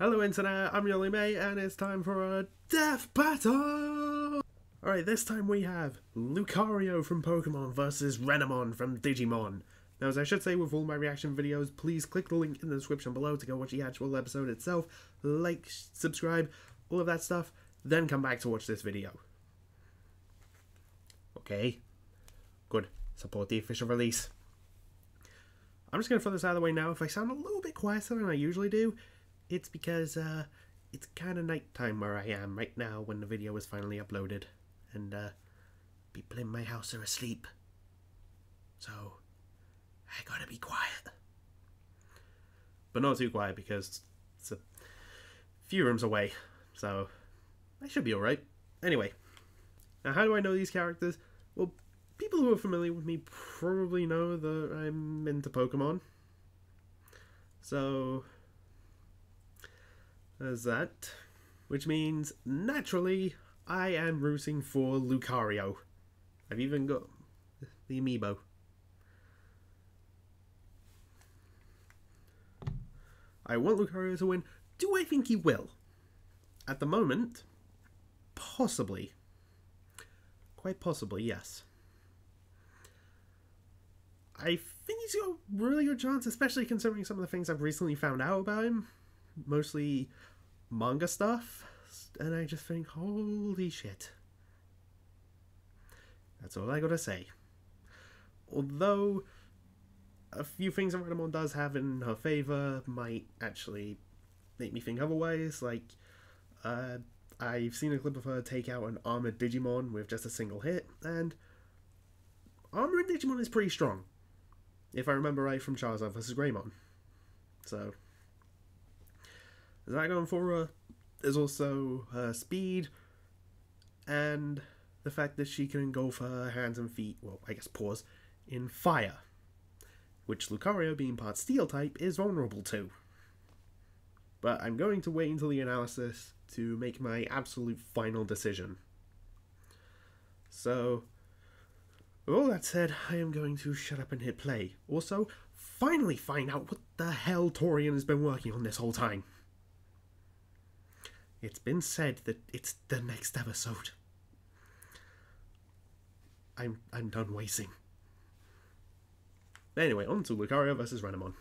Hello Internet, I'm Yoli May, and it's time for a death battle! Alright, this time we have Lucario from Pokemon versus Renamon from Digimon. Now, as I should say with all my reaction videos, please click the link in the description below to go watch the actual episode itself, like, subscribe, all of that stuff, then come back to watch this video. Okay, good. Support the official release. I'm just going to throw this out of the way now. If I sound a little bit quieter than I usually do, it's because it's kind of nighttime where I am right now when the video is finally uploaded. And people in my house are asleep. So I gotta be quiet. But not too quiet because it's a few rooms away. So I should be alright. Anyway, now how do I know these characters? Well, people who are familiar with me probably know that I'm into Pokemon. So there's that. Which means, naturally, I am rooting for Lucario. I've even got the amiibo. I want Lucario to win. Do I think he will? At the moment, possibly. Quite possibly, yes. I think he's got a really good chance, especially considering some of the things I've recently found out about him. Mostly manga stuff. And I just think, holy shit. That's all I gotta say. Although, a few things that Renamon does have in her favour might actually make me think otherwise. Like, I've seen a clip of her take out an armoured Digimon with just a single hit, and armoured Digimon is pretty strong. If I remember right from Charizard vs. Greymon. So, is that going for her? There's also her speed, and the fact that she can go for her hands and feet, well, I guess paws, in fire. Which Lucario, being part steel type, is vulnerable to. But I'm going to wait until the analysis to make my absolute final decision. So, with all that said, I am going to shut up and hit play. Also, finally find out what the hell Torian has been working on this whole time. It's been said that it's the next episode. I'm done waiting. Anyway, on to Lucario vs. Renamon.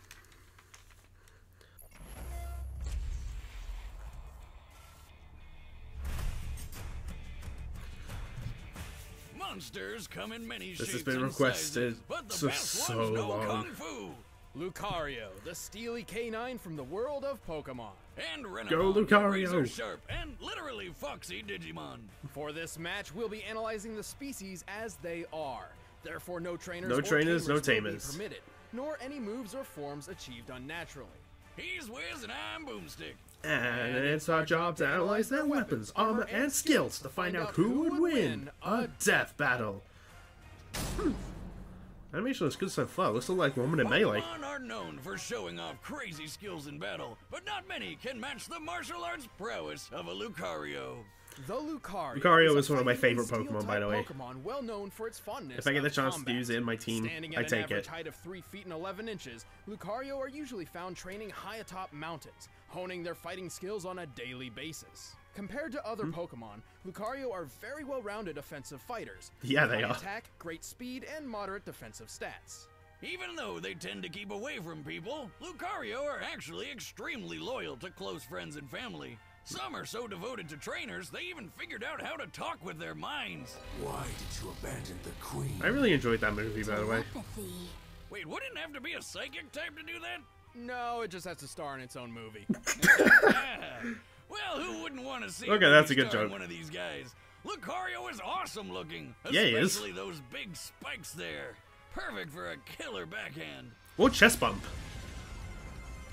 Monsters come in many This shapes has been and requested sizes, but the for best so ones know long. Kung Fu. Lucario, the steely canine from the world of Pokemon. And Renamon, Go the Lucario! razor-sharp and literally foxy Digimon. For this match, we'll be analyzing the species as they are. Therefore, no trainers, No trainers, no will tamers. be permitted, nor any moves or forms achieved unnaturally. He's Wiz and I'm Boomstick. And it's our job to analyze their weapons, armor, and skills to find out who would win a death battle. Animation looks good so far. Looks like one minute melee. Pokemon are known for showing off crazy skills in battle, but not many can match the martial arts prowess of a Lucario. The Lucario is one of my favorite Pokemon, by the way. Pokemon well known for its fondness If I get the of chance combat. to use it in my team, Standing I at an take average it. height of 3 feet and 11 inches, Lucario are usually found training high atop mountains, honing their fighting skills on a daily basis. Compared to other Pokemon, Lucario are very well-rounded offensive fighters. Yeah, with they high are. attack, great speed, and moderate defensive stats. Even though they tend to keep away from people, Lucario are actually extremely loyal to close friends and family. Some are so devoted to trainers, they even figured out how to talk with their minds. Why did you abandon the queen? I really enjoyed that movie, by the way. Wait, wouldn't it have to be a psychic type to do that? No, it just has to star in its own movie. Ah, well, who wouldn't want to see Okay, that's a good star in joke. one of these guys? Lucario is awesome looking. Yeah, he is. Especially those big spikes there. Perfect for a killer backhand. Or chest bump.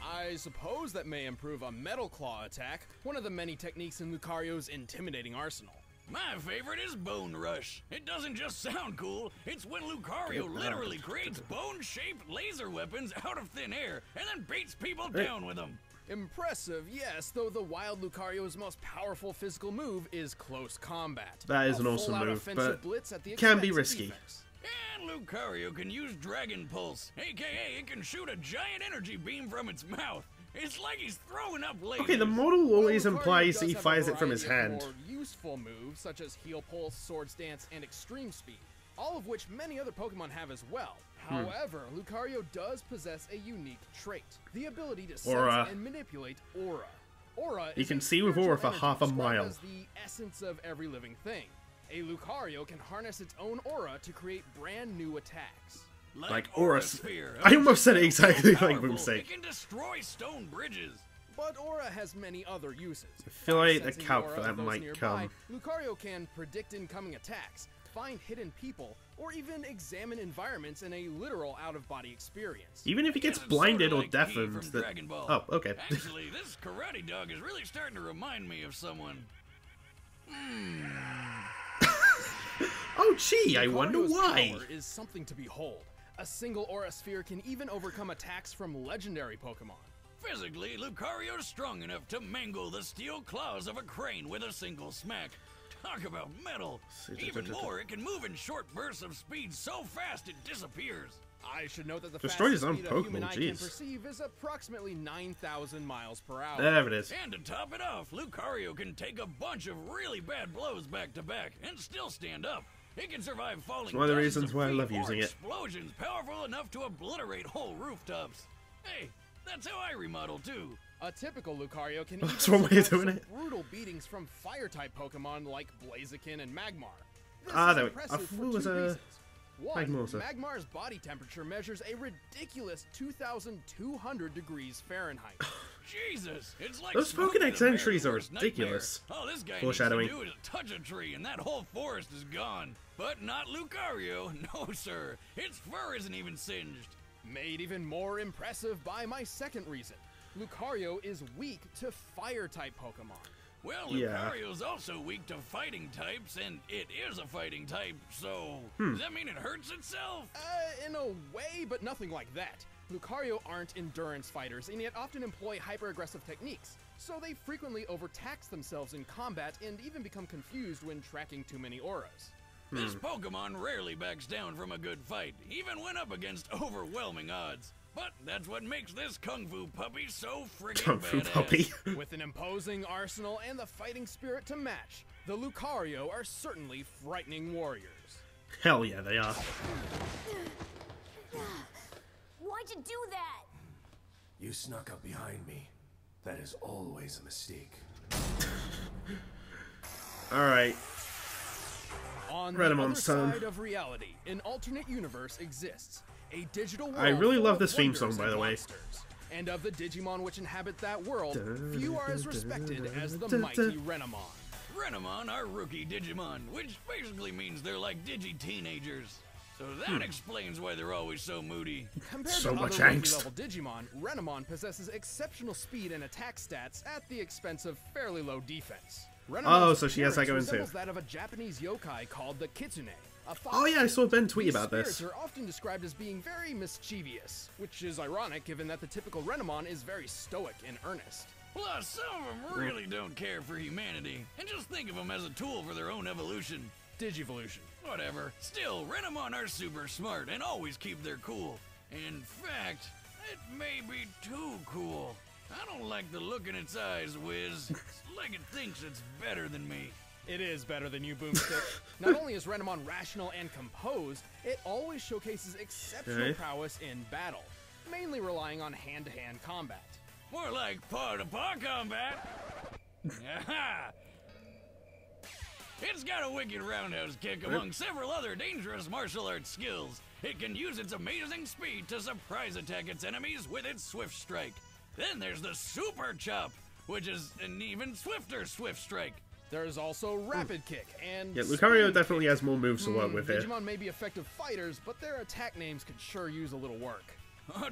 I suppose that may improve a Metal Claw attack, one of the many techniques in Lucario's intimidating arsenal. My favorite is Bone Rush. It doesn't just sound cool, it's when Lucario literally creates bone-shaped laser weapons out of thin air and then beats people down with them. Impressive, yes, though the wild Lucario's most powerful physical move is close combat. That is A an awesome full-out move, offensive but blitz at the can be expense of risky. defense. And Lucario can use Dragon Pulse, aka it can shoot a giant energy beam from its mouth. It's like he's throwing up lasers. Okay, the model always While Lucario implies does that he have a fires it from his variety of hand. more useful moves such as Heal Pulse, Swords Dance, and Extreme Speed, all of which many other Pokemon have as well. However, Lucario does possess a unique trait, the ability to sense Aura. and manipulate aura. Aura You is can a see with aura spiritual for half a energy described mile. as the essence of every living thing. A Lucario can harness its own aura to create brand new attacks. Like Aura Sphere. I almost said it exactly So like powerful, Boomstick. It can destroy stone bridges. But Aura has many other uses. I feel By like a sensing calc aura for of that those might nearby, come. Lucario can predict incoming attacks, find hidden people, or even examine environments in a literal out-of-body experience. Even if he gets It's blinded sorta or like Key deafened, from that... Dragon Ball. Oh, okay. Actually, this karate dog is really starting to remind me of someone. Oh, gee, I wonder Lucario's why. power is something to behold. A single Aura Sphere can even overcome attacks from legendary Pokemon. Physically, Lucario's strong enough to mangle the steel claws of a crane with a single smack. Talk about metal. Even more, it can move in short bursts of speed so fast it disappears. I should note that the Destroyed fastest his own speed a human Pokemon, eye can jeez. perceive is approximately 9,000 miles per hour. There it is. And to top it off, Lucario can take a bunch of really bad blows back to back and still stand up. It can survive falling one of the dozens reasons why I feet love or using it. explosions powerful enough to obliterate whole rooftops. Hey, that's how I remodel too. A typical Lucario can even That's one way of survive doing some brutal beatings from Fire-type Pokemon like Blaziken and Magmar. This Ah, is there we- impressive I for thought it was two a reasons. One, Magmar, sir. Magmar's body temperature measures a ridiculous 2,200 degrees Fahrenheit. Jesus, it's like Those smoking Pokedex a bear's entries are worst nightmare. ridiculous. All this guy Foreshadowing. needs to do is touch a tree and that whole forest is gone. But not Lucario, no sir. Its fur isn't even singed. Made even more impressive by my second reason. Lucario is weak to Fire-type Pokemon. Well, Yeah. Lucario's also weak to fighting types, and it is a fighting type, so Hmm. does that mean it hurts itself? In a way, but nothing like that. Lucario aren't endurance fighters, and yet often employ hyper-aggressive techniques, so they frequently overtax themselves in combat and even become confused when tracking too many auras. This Pokemon rarely backs down from a good fight, even when up against overwhelming odds. But that's what makes this Kung Fu puppy so friggin' Kung Fu badass. puppy. With an imposing arsenal and the fighting spirit to match, the Lucario are certainly frightening warriors. Hell yeah, they are. Why'd you do that? You snuck up behind me. That is always a mistake. Alright. On the Renamon's other turn. side of reality, an alternate universe exists. A digital world I really full love of this theme wonders song, by and the way. monsters. And of the Digimon which inhabit that world, few are as respected as the mighty Renamon. Renamon are rookie Digimon, which basically means they're like digi-teenagers. So that explains why they're always so moody. Compared So to much other angst. level Digimon, Renamon possesses exceptional speed and attack stats at the expense of fairly low defense. Oh, Renamon's so she has that appearance going too. resembles that of a Japanese yokai called the Kitsune. A fox. Oh yeah, I saw Ben tweet These about this. spirits are often described as being very mischievous, which is ironic given that the typical Renamon is very stoic and earnest. Plus, some of them really don't care for humanity, and just think of them as a tool for their own evolution. Digivolution. Whatever. Still, Renamon are super smart and always keep their cool. In fact, it may be too cool. I don't like the look in its eyes, Wiz. It's like it thinks it's better than me. It is better than you, Boomstick. Not only is Renamon rational and composed, it always showcases exceptional Okay. prowess in battle, mainly relying on hand-to-hand combat. More like paw-to-paw combat. Aha! It's got a wicked roundhouse kick among several other dangerous martial arts skills. It can use its amazing speed to surprise attack its enemies with its swift strike. Then there's the super chop, which is an even swifter swift strike. There's also Rapid Kick and Yeah, Lucario Spin definitely Kick. has more moves to work with here. Digimon may be effective fighters, but their attack names could sure use a little work.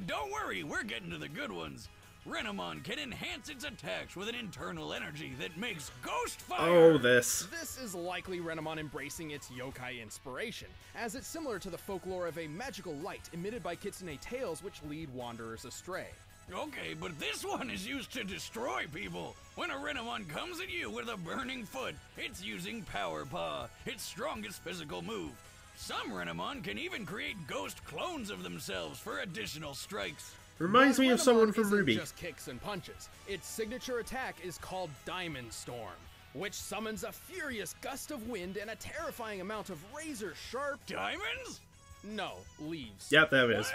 Don't worry, we're getting to the good ones. Renamon can enhance its attacks with an internal energy that makes ghost fire. Oh, this. This is likely Renamon embracing its yokai inspiration, as it's similar to the folklore of a magical light emitted by kitsune tails which lead wanderers astray. Okay, but this one is used to destroy people. When a Renamon comes at you with a burning foot, it's using Power Paw, its strongest physical move. Some Renamon can even create ghost clones of themselves for additional strikes. Reminds But me of Renamon someone from isn't Ruby. just kicks and punches. Its signature attack is called Diamond Storm, which summons a furious gust of wind and a terrifying amount of razor-sharp... Diamonds? No, leaves. Yep, there it is.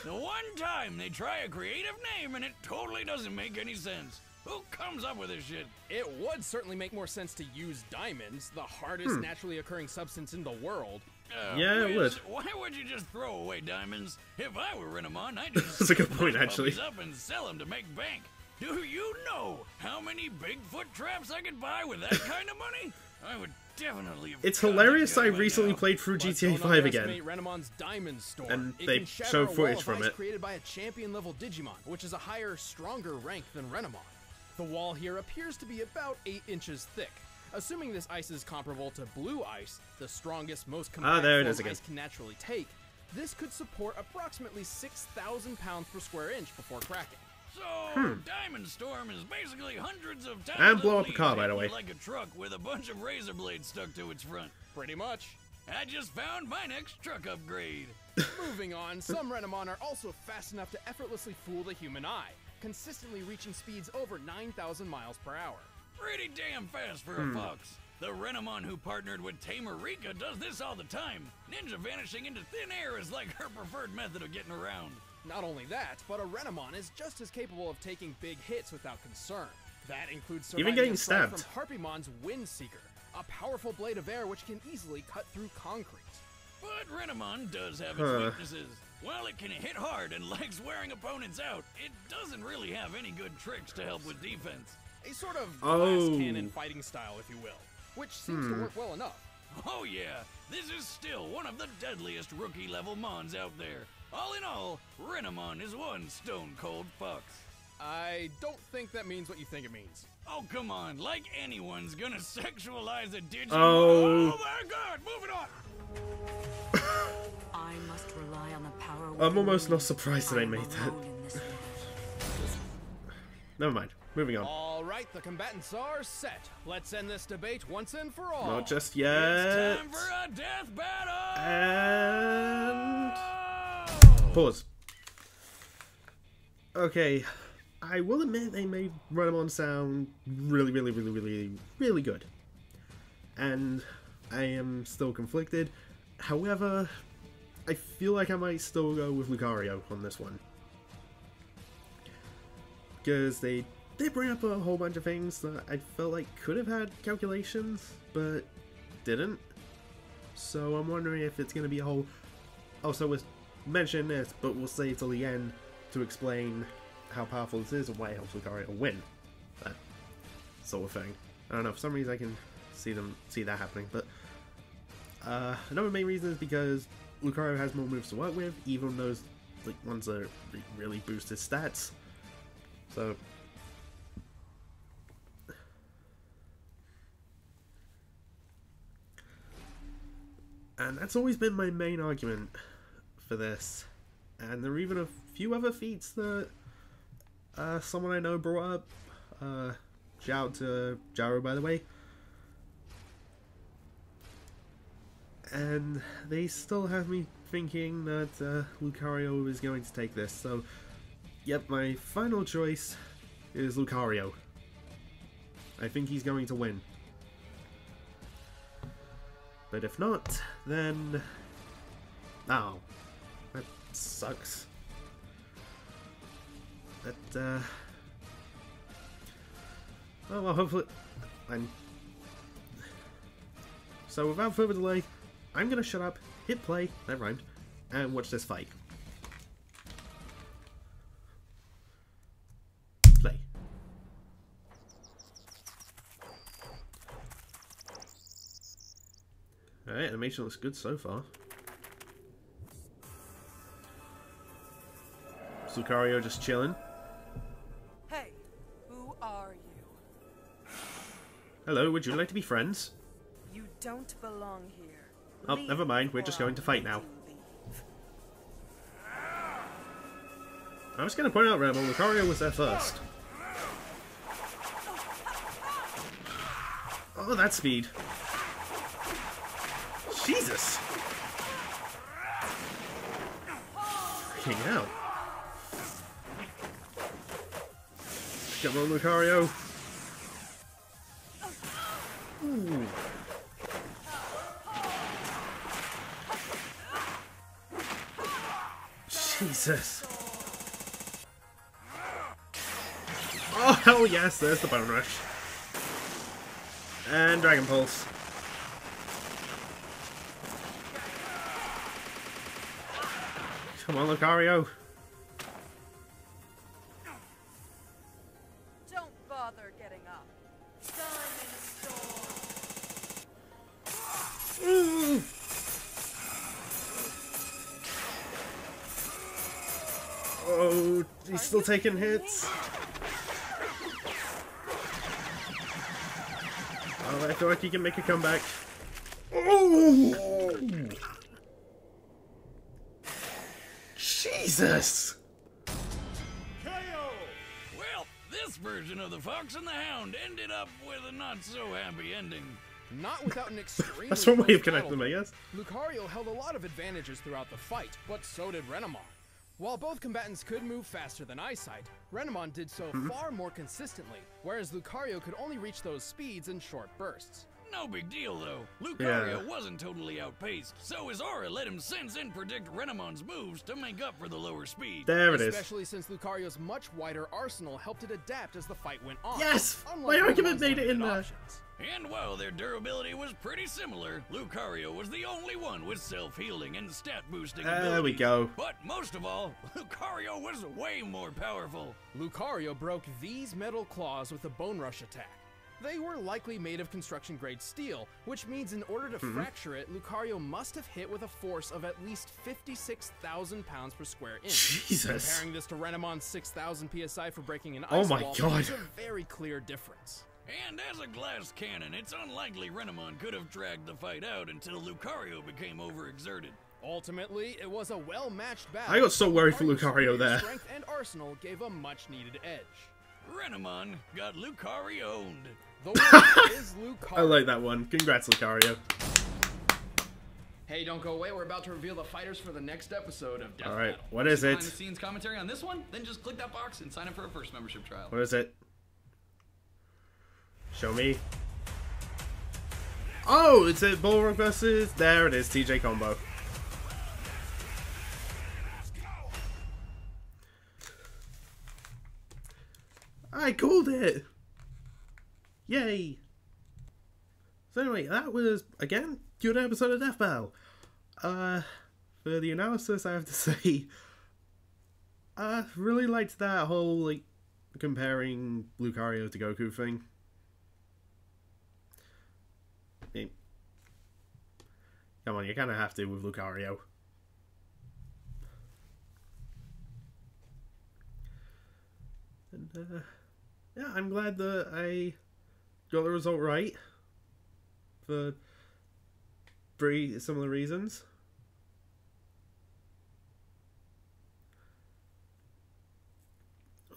The one time they try a creative name and it totally doesn't make any sense. Who comes up with this shit? It would certainly make more sense to use diamonds, the hardest naturally occurring substance in the world. Yeah, it would. Why would you just throw away diamonds? If I were Renamon, I'd just That's a good point, pick actually. puppies up and sell them to make bank. Do you know how many Bigfoot traps I could buy with that kind of money? I would definitely have It's got hilarious that I guy by recently now. played through But GTA don't 5 again. underestimate Renamon's Diamond Storm. And It they can shatter show a wall footage of from ice it. created by a champion-level Digimon, which is a higher, stronger rank than Renamon. The wall here appears to be about 8 inches thick. Assuming this ice is comparable to blue ice, the strongest, most compact there it form is again. ice can naturally take, this could support approximately 6,000 pounds per square inch before cracking. So, Diamond Storm is basically hundreds of tiny And blow little up a car, leaves by the hit way. you like a truck with a bunch of razor blades stuck to its front. Pretty much. I just found my next truck upgrade. Moving on, some Renamon are also fast enough to effortlessly fool the human eye, consistently reaching speeds over 9,000 miles per hour. Pretty damn fast for a fox. The Renamon who partnered with Tamer Rika does this all the time. Ninja vanishing into thin air is like her preferred method of getting around. Not only that, but a Renamon is just as capable of taking big hits without concern. That includes surviving getting a strike stabbed. from Harpymon's Windseeker, a powerful blade of air which can easily cut through concrete. But Renamon does have its weaknesses. While it can hit hard and likes wearing opponents out, it doesn't really have any good tricks to help with defense. A sort of Oh. glass cannon fighting style, if you will, which seems to work well enough. Oh yeah, this is still one of the deadliest rookie-level mons out there. All in all, Renamon is one stone-cold fox. I don't think that means what you think it means. Oh, come on, like anyone's gonna sexualize a Digimon. Oh. Oh my god, moving on! I must rely on the power. I'm almost within not me. surprised that I I'm made that. alone in this universe. Never mind. Moving on. All right, the combatants are set. Let's end this debate once and for all. Not just It's yet. time for a death battle! And pause. Okay, I will admit they made Renamon sound really good. And I am still conflicted. However, I feel like I might still go with Lucario on this one. Because they did bring up a whole bunch of things that I felt like could have had calculations, but didn't. So I'm wondering if it's going to be a whole... Also, we'll mention this, but we'll save till the end to explain how powerful this is and why it helps Lucario win. That sort of thing. I don't know, for some reason I can see that happening, but... another main reason is because Lucario has more moves to work with, even those ones that really boost his stats. So... And that's always been my main argument for this. And there are even a few other feats that someone I know brought up. Shout out to Jaro, by the way. And they still have me thinking that Lucario is going to take this. So, yep, my final choice is Lucario. I think he's going to win. But if not, then... Oh, that sucks. That, oh, well, hopefully... So, without further delay, I'm gonna shut up, hit play, that rhymed, and watch this fight. Play. Alright, animation looks good so far. Lucario just chilling. Hey, who are you? Hello, would you like to be friends? You don't belong here. Oh, Leave never mind, we're or just going to I'll fight make now. you leave. I was going to point out, Renamon, Lucario was there first. Oh, that speed. Jesus! Freaking out. Come on, Lucario. Ooh. Jesus. Oh, hell yes, there's the Bone Rush. And Dragon Pulse. Come on, Lucario. Don't bother getting up. Time in a storm. Oh, he's still taking hits. Oh, I feel like he can make a comeback. Oh! Jesus! Well, this version of the Fox and the Hound ended up with a not-so-happy ending. Not without an extremely That's one way of close connecting them, I battle. guess. Lucario held a lot of advantages throughout the fight, but so did Renamon. While both combatants could move faster than Eyesight, Renamon did so far more consistently, whereas Lucario could only reach those speeds in short bursts. No big deal, though. Lucario wasn't totally outpaced, so his aura let him sense and predict Renamon's moves to make up for the lower speed. There it is. Especially since Lucario's much wider arsenal helped it adapt as the fight went on. Yes! unlike My argument Renamon's made it in limited there. options. And while their durability was pretty similar, Lucario was the only one with self-healing and stat-boosting abilities. There we go. But most of all, Lucario was way more powerful. Lucario broke these metal claws with a Bone Rush attack. They were likely made of construction-grade steel, which means in order to fracture it, Lucario must have hit with a force of at least 56,000 pounds per square inch. Jesus. Comparing this to Renamon's 6,000 psi for breaking an Oh ice my wall, God. is a very clear difference. And as a glass cannon, it's unlikely Renamon could have dragged the fight out until Lucario became overexerted. Ultimately, it was a well-matched battle. I got so worried for Lucario's Lucario superior there. Strength and arsenal gave a much-needed edge. Renamon got Lucario-owned. The winner is Lucario. I like that one. Congrats, Lucario. Hey, don't go away. We're about to reveal the fighters for the next episode of Death Alright, Battle. what is it? Behind the scenes commentary on this one? Then just click that box and sign up for a first membership trial. What is it? Show me. Oh, it's a Bullrock versus... There it is, TJ combo. I called it! Yay! So anyway, that was, again, good episode of Death Battle. For the analysis, I have to say, I really liked that whole, like, comparing Lucario to Goku thing. I mean, come on, you kind of have to with Lucario. And, yeah, I'm glad that I got the result right. For very similar reasons.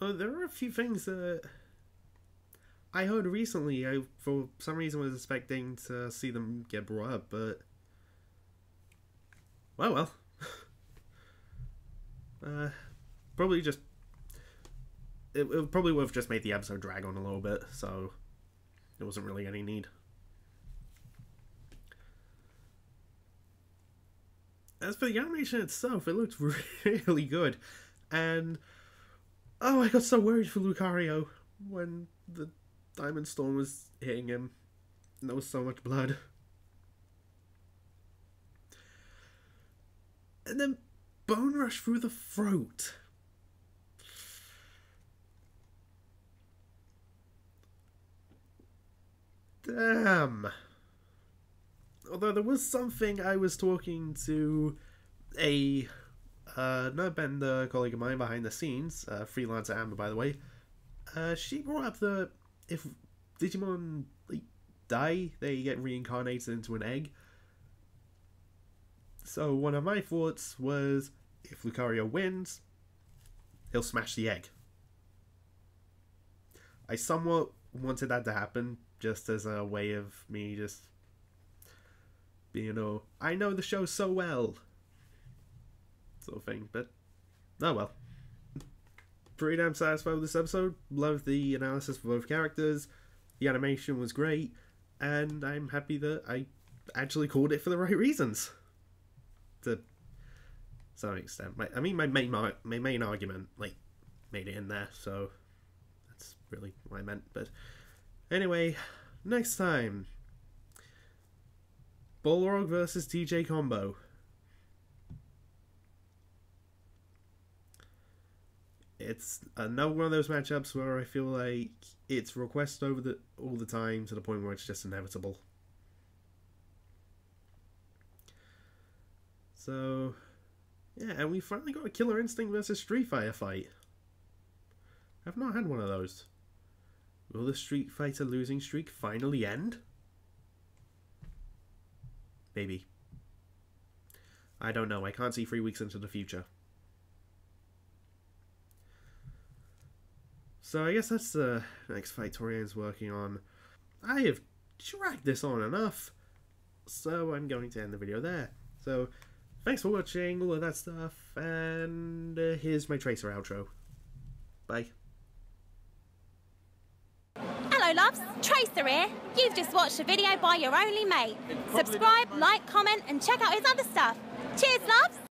There are a few things that I heard recently. I, for some reason, was expecting to see them get brought up, but well. Probably just it probably would have just made the episode drag on a little bit, so there wasn't really any need. As for the animation itself, it looked really good, and oh, I got so worried for Lucario when the Diamond Storm was hitting him, and there was so much blood. And then Bone Rush through the throat. Damn. Although there was something, I was talking to a Nerdbender colleague of mine behind the scenes, freelancer Amber, by the way. She brought up that if Digimon die, they get reincarnated into an egg. So one of my thoughts was, if Lucario wins, he'll smash the egg. I somewhat wanted that to happen, just as a way of me just being, I know the show so well, sort of thing, but oh well. pretty damn satisfied with this episode. Loved the analysis for both characters. The animation was great. And I'm happy that I actually called it for the right reasons. To some extent. My main argument, like, made it in there, so that's really what I meant. But anyway, next time, Balrog versus TJ combo. It's another one of those matchups where I feel like it's requested all the time to the point where it's just inevitable. So, yeah, and we finally got a Killer Instinct versus Street Fighter fight. I've not had one of those. Will the Street Fighter losing streak finally end? Maybe. I don't know. I can't see 3 weeks into the future. So I guess that's the next fight Torian's working on. I have dragged this on enough, so I'm going to end the video there. So, thanks for watching, all of that stuff, and here's my Tracer outro. Bye. Hello loves, Tracer here. You've just watched a video by your only mate. Subscribe, like, comment and check out his other stuff. Cheers loves!